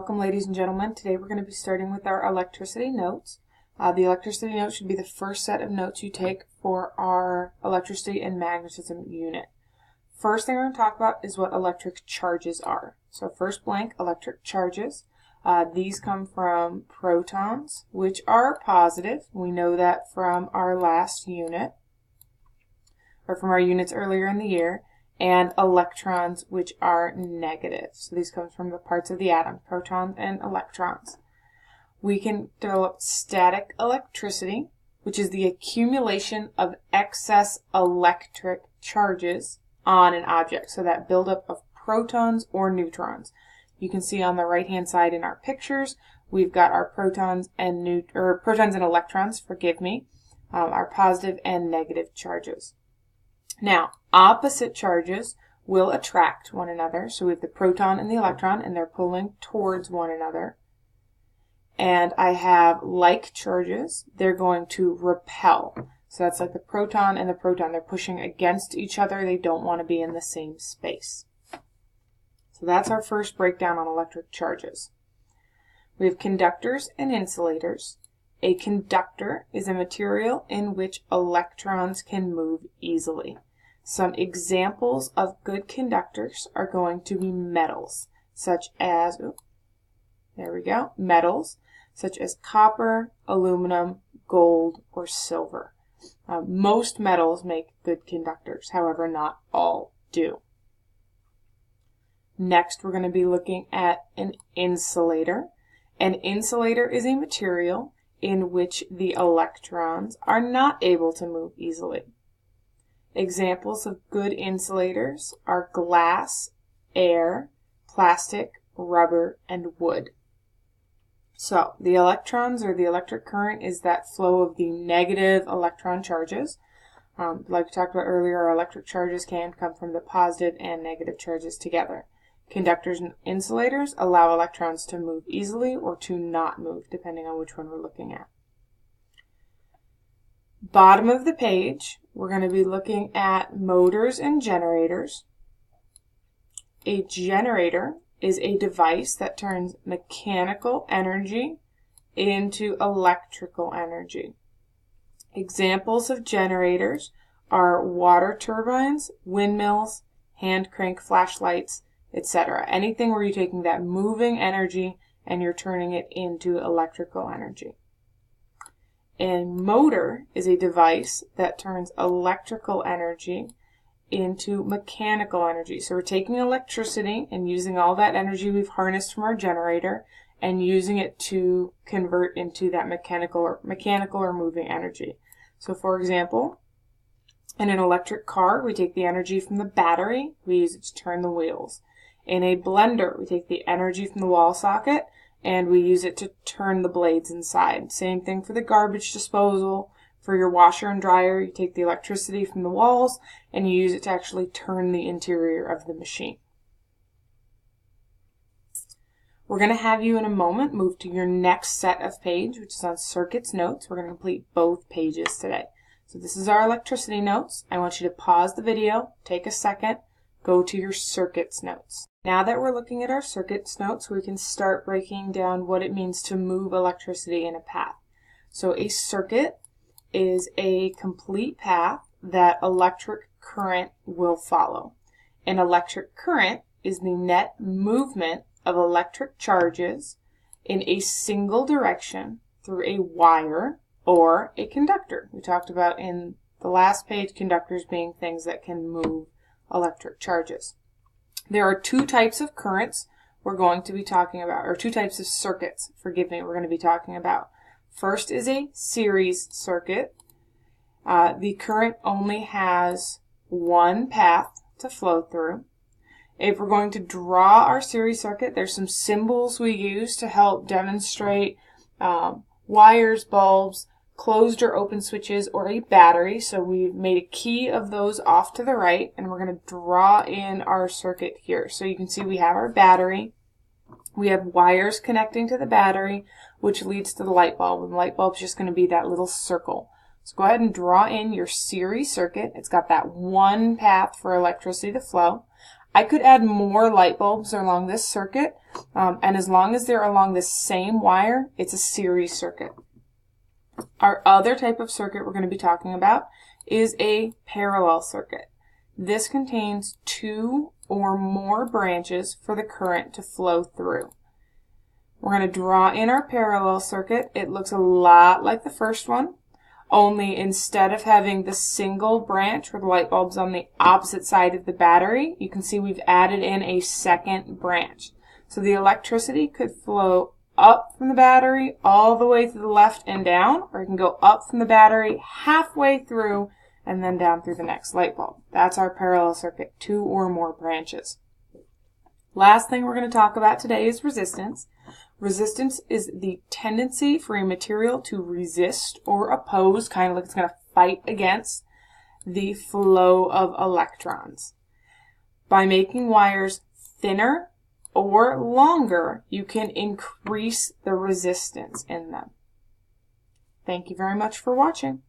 Welcome, ladies and gentlemen. Today we're going to be starting with our electricity notes. The electricity note should be the first set of notes you take for our electricity and magnetism unit. First thing we're going to talk about is what electric charges are. So first blank, electric charges. These come from protons, which are positive. We know that from our last unit, or from our units earlier in the year. And electrons, which are negative. So these come from the parts of the atom, protons and electrons. We can develop static electricity, which is the accumulation of excess electric charges on an object. So that buildup of protons or neutrons. You can see on the right-hand side in our pictures, we've got our protons and electrons, our positive and negative charges. Now, opposite charges will attract one another. So we have the proton and the electron, and they're pulling towards one another. And I have like charges. They're going to repel. So that's like the proton and the proton. They're pushing against each other. They don't want to be in the same space. So that's our first breakdown on electric charges. We have conductors and insulators. A conductor is a material in which electrons can move easily. Some examples of good conductors are going to be metals, such as, metals, such as copper, aluminum, gold, or silver. Most metals make good conductors, however, not all do. Next, we're going to be looking at an insulator. An insulator is a material in which the electrons are not able to move easily. Examples of good insulators are glass, air, plastic, rubber, and wood. So, the electrons or the electric current is that flow of the negative electron charges. Like we talked about earlier, our electric charges can come from the positive and negative charges together. Conductors and insulators allow electrons to move easily or to not move, depending on which one we're looking at. Bottom of the page, we're going to be looking at motors and generators. A generator is a device that turns mechanical energy into electrical energy. Examples of generators are water turbines, windmills, hand crank flashlights, etc. Anything where you're taking that moving energy and you're turning it into electrical energy. A motor is a device that turns electrical energy into mechanical energy. So we're taking electricity and using all that energy we've harnessed from our generator and using it to convert into that mechanical or moving energy. So for example, in an electric car, we take the energy from the battery, we use it to turn the wheels. In a blender, we take the energy from the wall socket and we use it to turn the blades inside. Same thing for the garbage disposal. For your washer and dryer, you take the electricity from the walls and you use it to actually turn the interior of the machine. We're going to have you in a moment move to your next set of page, which is on circuits notes. We're going to complete both pages today. So this is our electricity notes. I want you to pause the video, take a second, go to your circuits notes. Now that we're looking at our circuits notes, we can start breaking down what it means to move electricity in a path. So a circuit is a complete path that electric current will follow. An electric current is the net movement of electric charges in a single direction through a wire or a conductor. We talked about in the last page conductors being things that can move electric charges. There are two types of currents we're going to be talking about, or two types of circuits, we're going to be talking about. First is a series circuit. The current only has one path to flow through. If we're going to draw our series circuit, there's some symbols we use to help demonstrate wires, bulbs, closed or open switches, or a battery. So we've made a key of those off to the right, and we're going to draw in our circuit here. So you can see we have our battery. We have wires connecting to the battery, which leads to the light bulb. And the light bulb is just going to be that little circle. So go ahead and draw in your series circuit. It's got that one path for electricity to flow. I could add more light bulbs along this circuit, and as long as they're along the same wire, it's a series circuit. Our other type of circuit we're going to be talking about is a parallel circuit. This contains two or more branches for the current to flow through. We're going to draw in our parallel circuit. It looks a lot like the first one, only instead of having the single branch where the light bulb's on the opposite side of the battery, you can see we've added in a second branch. So the electricity could flow up from the battery all the way to the left and down, or it can go up from the battery halfway through and then down through the next light bulb. That's our parallel circuit, two or more branches. Last thing we're going to talk about today is resistance. Resistance is the tendency for a material to resist or oppose, kind of like it's going to fight against the flow of electrons. By making wires thinner or longer, you can increase the resistance in them. Thank you very much for watching.